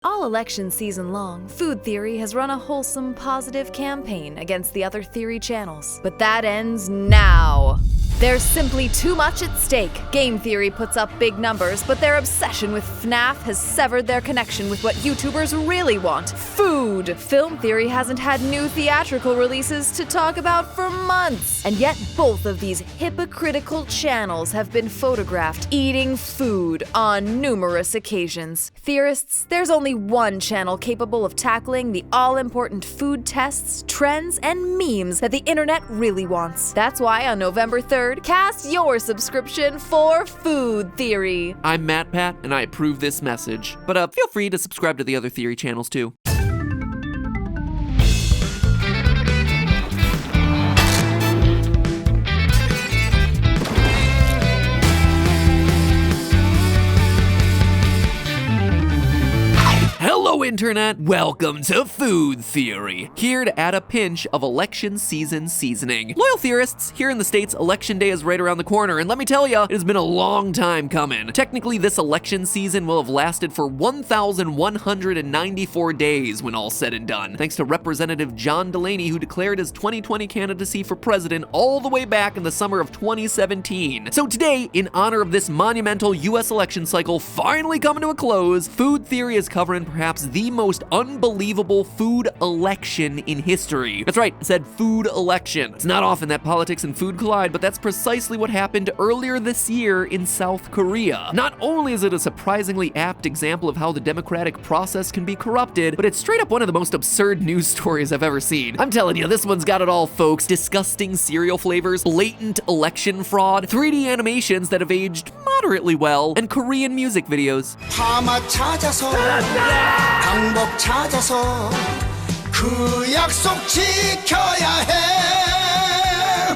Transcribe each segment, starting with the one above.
All election season long, Food Theory has run a wholesome, positive campaign against the other theory channels. But that ends now. There's simply too much at stake. Game Theory puts up big numbers, but their obsession with FNAF has severed their connection with what YouTubers really want: food. Film Theory hasn't had new theatrical releases to talk about for months. And yet both of these hypocritical channels have been photographed eating food on numerous occasions. Theorists, there's only one channel capable of tackling the all-important food tests, trends, and memes that the internet really wants. That's why on November 3rd, cast your subscription for Food Theory. I'm Matpat, and I approve this message. But feel free to subscribe to the other theory channels too. Hello, Internet! Welcome to Food Theory, here to add a pinch of election season seasoning. Loyal theorists, here in the States, Election Day is right around the corner, and let me tell ya, it has been a long time coming. Technically, this election season will have lasted for 1,194 days when all's said and done, thanks to Representative John Delaney, who declared his 2020 candidacy for president all the way back in the summer of 2017. So today, in honor of this monumental US election cycle finally coming to a close, Food Theory is covering perhaps the most unbelievable food election in history. That's right, I said food election. It's not often that politics and food collide, but that's precisely what happened earlier this year in South Korea. Not only is it a surprisingly apt example of how the democratic process can be corrupted, but it's straight up one of the most absurd news stories I've ever seen. I'm telling you, this one's got it all, folks. Disgusting cereal flavors, blatant election fraud, 3D animations that have aged moderately well, and Korean music videos. 방법 찾아서 그 약속 지켜야 해.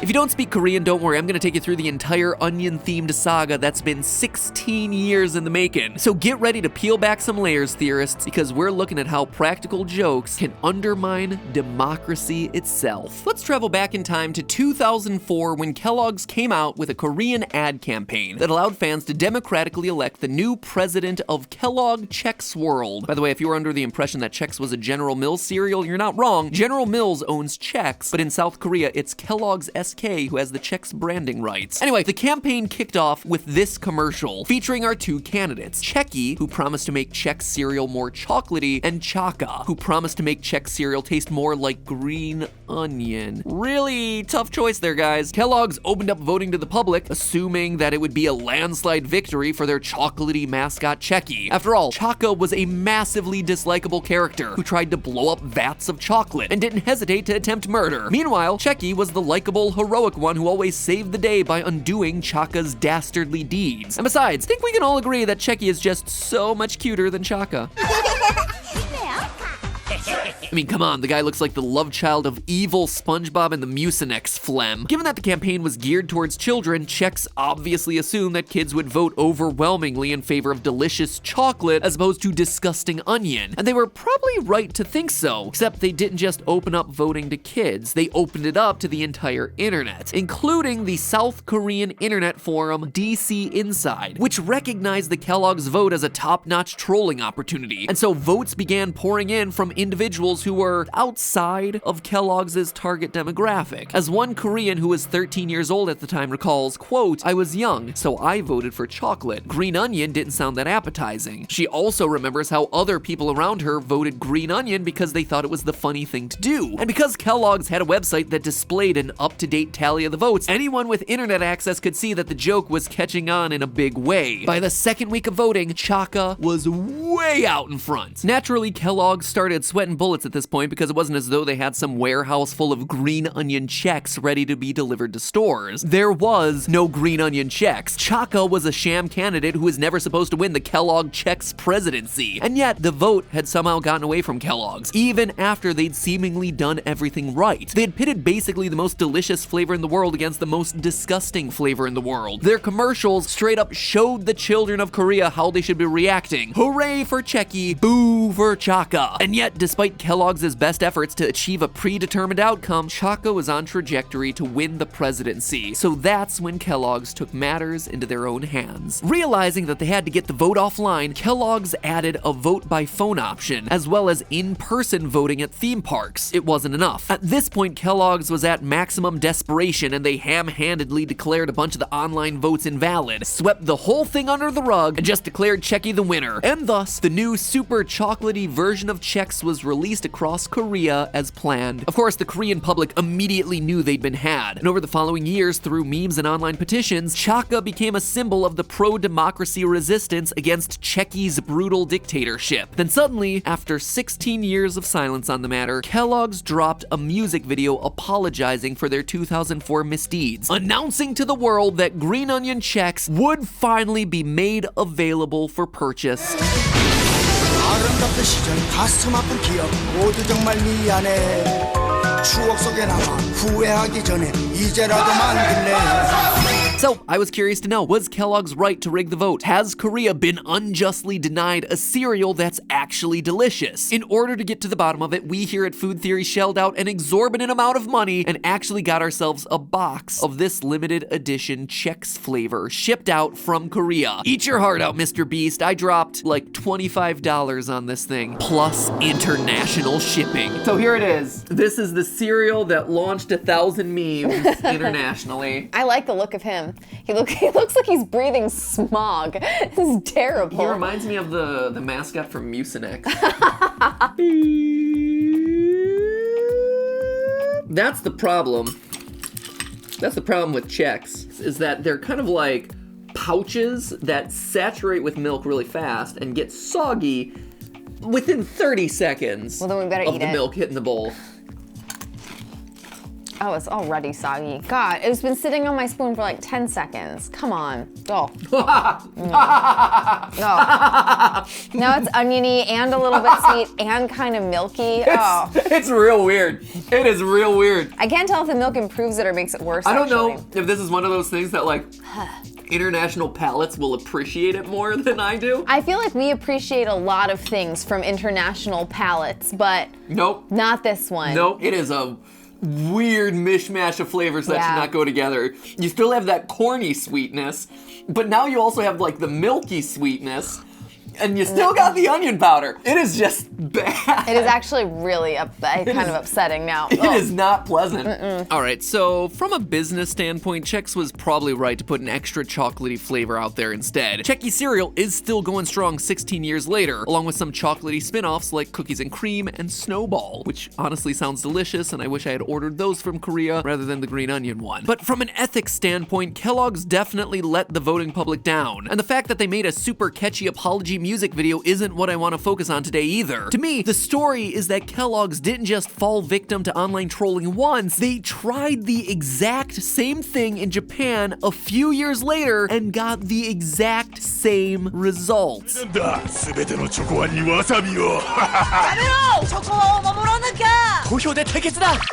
If you don't speak Korean, don't worry, I'm gonna take you through the entire onion-themed saga that's been 16 years in the making. So get ready to peel back some layers, theorists, because we're looking at how practical jokes can undermine democracy itself. Let's travel back in time to 2004 when Kellogg's came out with a Korean ad campaign that allowed fans to democratically elect the new president of 켈로그 첵스 World. By the way, if you were under the impression that Chex was a General Mills cereal, you're not wrong. General Mills owns Chex, but in South Korea, it's Kellogg's SK who has the Chex branding rights. Anyway, the campaign kicked off with this commercial featuring our two candidates, Checky, who promised to make Chex cereal more chocolatey, and Chaka, who promised to make Chex cereal taste more like green onion. Really tough choice there, guys. Kellogg's opened up voting to the public, assuming that it would be a landslide victory for their chocolatey mascot Checky. After all, Chaka was a massively dislikable character who tried to blow up vats of chocolate and didn't hesitate to attempt murder. Meanwhile, Checky was the likable, heroic one who always saved the day by undoing Chaka's dastardly deeds. And besides, I think we can all agree that Checky is just so much cuter than Chaka. I mean, come on, the guy looks like the love child of evil SpongeBob and the Mucinex phlegm. Given that the campaign was geared towards children, Chex obviously assumed that kids would vote overwhelmingly in favor of delicious chocolate as opposed to disgusting onion. And they were probably right to think so, except they didn't just open up voting to kids, they opened it up to the entire internet, including the South Korean internet forum DC Inside, which recognized the Kellogg's vote as a top-notch trolling opportunity. And so votes began pouring in from individuals who were outside of Kellogg's target demographic. As one Korean who was 13 years old at the time recalls, quote, "I was young, so I voted for chocolate. Green onion didn't sound that appetizing." She also remembers how other people around her voted green onion because they thought it was the funny thing to do. And because Kellogg's had a website that displayed an up-to-date tally of the votes, anyone with internet access could see that the joke was catching on in a big way. By the second week of voting, Chaka was way out in front. Naturally, Kellogg's started sweating bullets at this point because it wasn't as though they had some warehouse full of green onion Chex ready to be delivered to stores. There was no green onion Chex. Chaka was a sham candidate who was never supposed to win the 켈로그 첵스 presidency. And yet, the vote had somehow gotten away from Kellogg's, even after they'd seemingly done everything right. They'd pitted basically the most delicious flavor in the world against the most disgusting flavor in the world. Their commercials straight up showed the children of Korea how they should be reacting. Hooray for Checky, boo for Chaka. And yet, despite Kellogg's Kellogg's best efforts to achieve a predetermined outcome, Chaka was on trajectory to win the presidency. So that's when Kellogg's took matters into their own hands. Realizing that they had to get the vote offline, Kellogg's added a vote by phone option, as well as in-person voting at theme parks. It wasn't enough. At this point, Kellogg's was at maximum desperation, and they ham-handedly declared a bunch of the online votes invalid, swept the whole thing under the rug, and just declared Checky the winner. And thus, the new super chocolatey version of Chex was released across Korea as planned. Of course, the Korean public immediately knew they'd been had, and over the following years, through memes and online petitions, Chaka became a symbol of the pro-democracy resistance against Checky's brutal dictatorship. Then suddenly, after 16 years of silence on the matter, Kellogg's dropped a music video apologizing for their 2004 misdeeds, announcing to the world that green onion Chex would finally be made available for purchase. 아름답던 시절 가슴 아픈 기억 모두 정말 미안해 추억 속에 남아 후회하기 전에 이제라도 만들래. So, I was curious to know, was Kellogg's right to rig the vote? Has Korea been unjustly denied a cereal that's actually delicious? In order to get to the bottom of it, we here at Food Theory shelled out an exorbitant amount of money and actually got ourselves a box of this limited edition Chex flavor shipped out from Korea. Eat your heart out, Mr. Beast. I dropped like $25 on this thing, plus international shipping. So here it is. This is the cereal that launched 1,000 memes internationally. I like the look of him. He looks like he's breathing smog. This is terrible. He reminds me of the mascot from Mucinex. That's the problem. That's the problem with Chex, is that they're kind of like pouches that saturate with milk really fast and get soggy within 30 seconds Well, then we better of eat the it. milk hitting the bowl. Oh, it's already soggy. God, it's been sitting on my spoon for like 10 seconds. Come on. Go. Go. Now it's oniony and a little bit sweet and kind of milky. Oh. It's real weird. It is real weird. I can't tell if the milk improves it or makes it worse. I don't actually. know if this is one of those things that like international palates will appreciate it more than I do. I feel like we appreciate a lot of things from international palates, but Nope. not this one. Nope. It is a weird mishmash of flavors that Yeah. should not go together. You still have that corny sweetness, but now you also have like the milky sweetness, and you still got the onion powder. It is just bad. It is actually really kind of upsetting now. It is not pleasant. All right, so from a business standpoint, Chex was probably right to put an extra chocolatey flavor out there instead. Checky cereal is still going strong 16 years later, along with some chocolatey spin-offs like Cookies and Cream and Snowball, which honestly sounds delicious, and I wish I had ordered those from Korea rather than the green onion one. But from an ethics standpoint, Kellogg's definitely let the voting public down, and the fact that they made a super catchy apology music video isn't what I want to focus on today either. To me, the story is that Kellogg's didn't just fall victim to online trolling once, they tried the exact same thing in Japan a few years later and got the exact same results. 全てのチョコワンにわさびを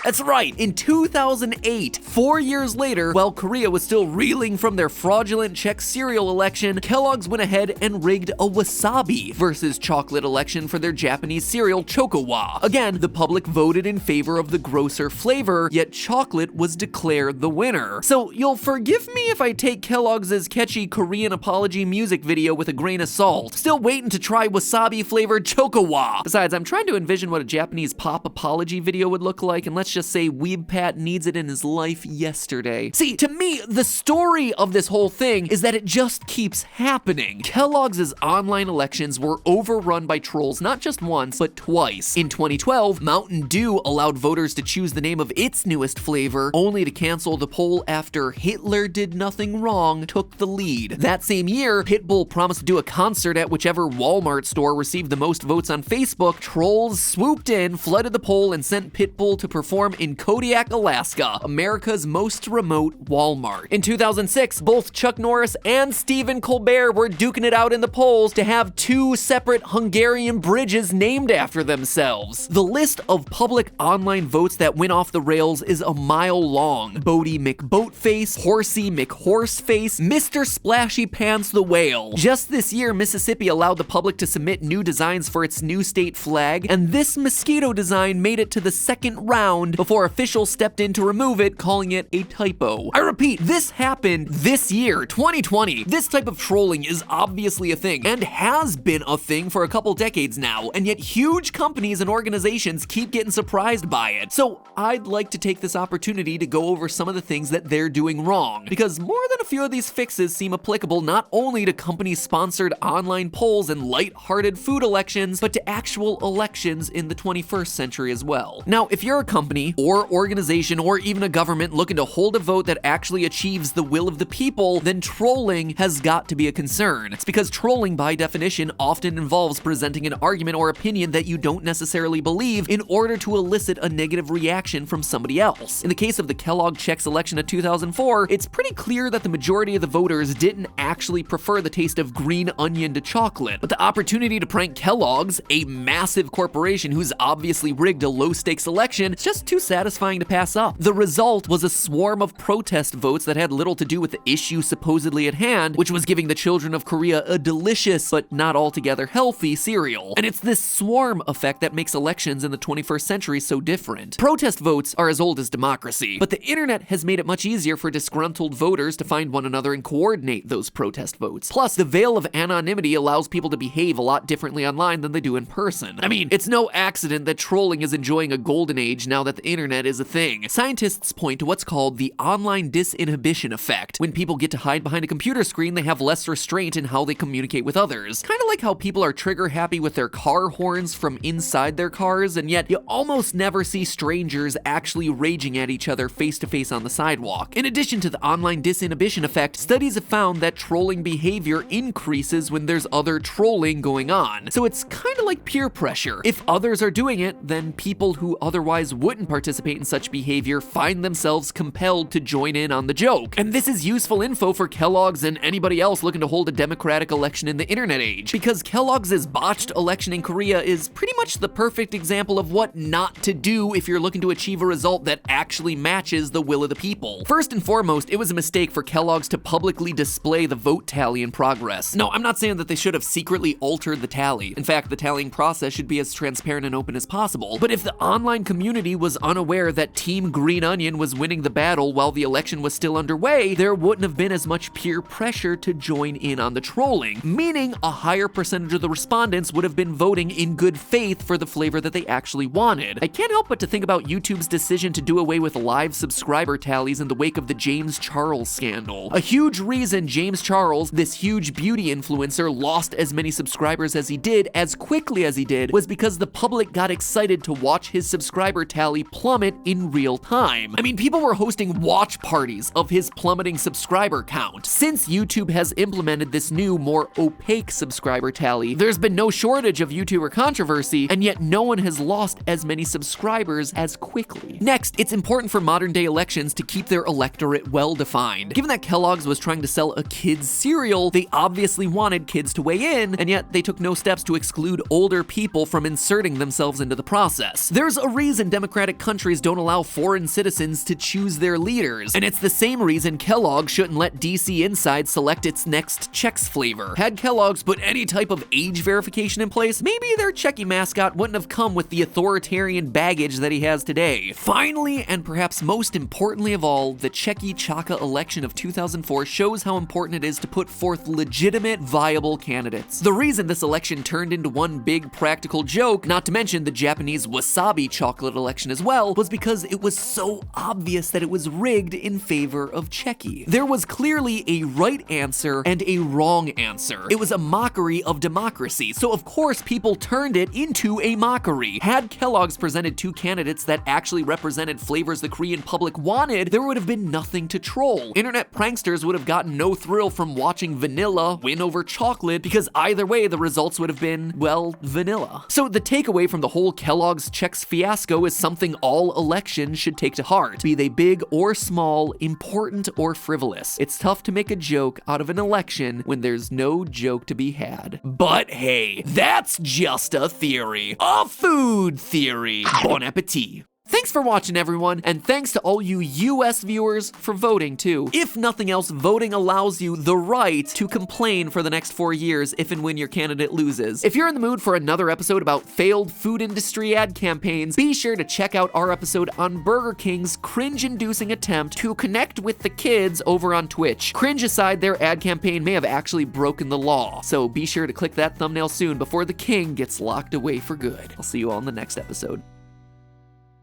That's right, in 2008, 4 years later, while Korea was still reeling from their fraudulent Chex cereal election, Kellogg's went ahead and rigged a wasabi versus chocolate election for their Japanese cereal Chocowa. Again, the public voted in favor of the grosser flavor, yet chocolate was declared the winner. So you'll forgive me if I take Kellogg's catchy Korean apology music video with a grain of salt. Still waiting to try wasabi flavored Chocowa. Besides, I'm trying to envision what a Japanese pop apology video would look like, and let's just say Weeb Pat needs it in his life yesterday. See, to me, the story of this whole thing is that it just keeps happening. Kellogg's online elections were overrun by trolls not just once, but twice. In 2012, Mountain Dew allowed voters to choose the name of its newest flavor, only to cancel the poll after Hitler Did Nothing Wrong took the lead. That same year, Pitbull promised to do a concert at whichever Walmart store received the most votes on Facebook. Trolls swooped in, flooded the poll, and sent Pitbull to perform in Kodiak, Alaska, America's most remote Walmart. In 2006, both Chuck Norris and Stephen Colbert were duking it out in the polls to have have 2 separate Hungarian bridges named after themselves. The list of public online votes that went off the rails is a mile long. Bodie McBoatface, Horsey McHorseface, Mr. Splashy Pants the Whale. Just this year, Mississippi allowed the public to submit new designs for its new state flag, and this mosquito design made it to the second round before officials stepped in to remove it, calling it a typo. I repeat, this happened this year, 2020. This type of trolling is obviously a thing, and has been a thing for a couple decades now, and yet huge companies and organizations keep getting surprised by it. So I'd like to take this opportunity to go over some of the things that they're doing wrong, because more than a few of these fixes seem applicable not only to company-sponsored online polls and light-hearted food elections, but to actual elections in the 21st century as well. Now, if you're a company or organization or even a government looking to hold a vote that actually achieves the will of the people, then trolling has got to be a concern. It's because trolling, by definition, often involves presenting an argument or opinion that you don't necessarily believe in order to elicit a negative reaction from somebody else. In the case of the Kellogg Czechs election of 2004, it's pretty clear that the majority of the voters didn't actually prefer the taste of green onion to chocolate, but the opportunity to prank Kellogg's, a massive corporation who's obviously rigged a low-stakes election, is just too satisfying to pass up. The result was a swarm of protest votes that had little to do with the issue supposedly at hand, which was giving the children of Korea a delicious but not altogether healthy cereal. And it's this swarm effect that makes elections in the 21st century so different. Protest votes are as old as democracy, but the internet has made it much easier for disgruntled voters to find one another and coordinate those protest votes. Plus, the veil of anonymity allows people to behave a lot differently online than they do in person. I mean, it's no accident that trolling is enjoying a golden age now that the internet is a thing. Scientists point to what's called the online disinhibition effect. When people get to hide behind a computer screen, they have less restraint in how they communicate with others. Kind of like how people are trigger happy with their car horns from inside their cars, and yet you almost never see strangers actually raging at each other face to face on the sidewalk. In addition to the online disinhibition effect, studies have found that trolling behavior increases when there's other trolling going on. So it's kind of like peer pressure. If others are doing it, then people who otherwise wouldn't participate in such behavior find themselves compelled to join in on the joke. And this is useful info for Kellogg's and anybody else looking to hold a democratic election in the internet age, because Kellogg's botched election in Korea is pretty much the perfect example of what not to do if you're looking to achieve a result that actually matches the will of the people. First and foremost, it was a mistake for Kellogg's to publicly display the vote tally in progress. No, I'm not saying that they should have secretly altered the tally. In fact, the tallying process should be as transparent and open as possible. But if the online community was unaware that Team Green Onion was winning the battle while the election was still underway, there wouldn't have been as much peer pressure to join in on the trolling, meaning a higher percentage of the respondents would have been voting in good faith for the flavor that they actually wanted. I can't help but to think about YouTube's decision to do away with live subscriber tallies in the wake of the James Charles scandal. A huge reason James Charles, this huge beauty influencer, lost as many subscribers as he did as quickly as he did was because the public got excited to watch his subscriber tally plummet in real time. I mean, people were hosting watch parties of his plummeting subscriber count. Since YouTube has implemented this new, more opaque subscriber tally, there's been no shortage of YouTuber controversy, and yet no one has lost as many subscribers as quickly. Next, it's important for modern day elections to keep their electorate well defined. Given that Kellogg's was trying to sell a kids cereal, they obviously wanted kids to weigh in, and yet they took no steps to exclude older people from inserting themselves into the process. There's a reason democratic countries don't allow foreign citizens to choose their leaders, and it's the same reason Kellogg shouldn't let DC Inside select its next Chex flavor. Had Kellogg's put any type of age verification in place, maybe their Checky mascot wouldn't have come with the authoritarian baggage that he has today. Finally, and perhaps most importantly of all, the Checky Chaka election of 2004 shows how important it is to put forth legitimate, viable candidates. The reason this election turned into one big practical joke, not to mention the Japanese wasabi chocolate election as well, was because it was so obvious that it was rigged in favor of Checky. There was clearly a right answer and a wrong answer. It was a mockery of democracy, so of course people turned it into a mockery. Had Kellogg's presented two candidates that actually represented flavors the Korean public wanted, there would have been nothing to troll. Internet pranksters would have gotten no thrill from watching vanilla win over chocolate, because either way the results would have been, well, vanilla. So the takeaway from the whole Kellogg's Czechs fiasco is something all elections should take to heart, be they big or small, important or frivolous. It's tough to make a joke out of an election when there's no joke to be we had. But hey, that's just a theory. A food theory. Bon appetit. Thanks for watching, everyone, and thanks to all you US viewers for voting, too. If nothing else, voting allows you the right to complain for the next 4 years if and when your candidate loses. If you're in the mood for another episode about failed food industry ad campaigns, be sure to check out our episode on Burger King's cringe-inducing attempt to connect with the kids over on Twitch. Cringe aside, their ad campaign may have actually broken the law, so be sure to click that thumbnail soon before the king gets locked away for good. I'll see you all in the next episode.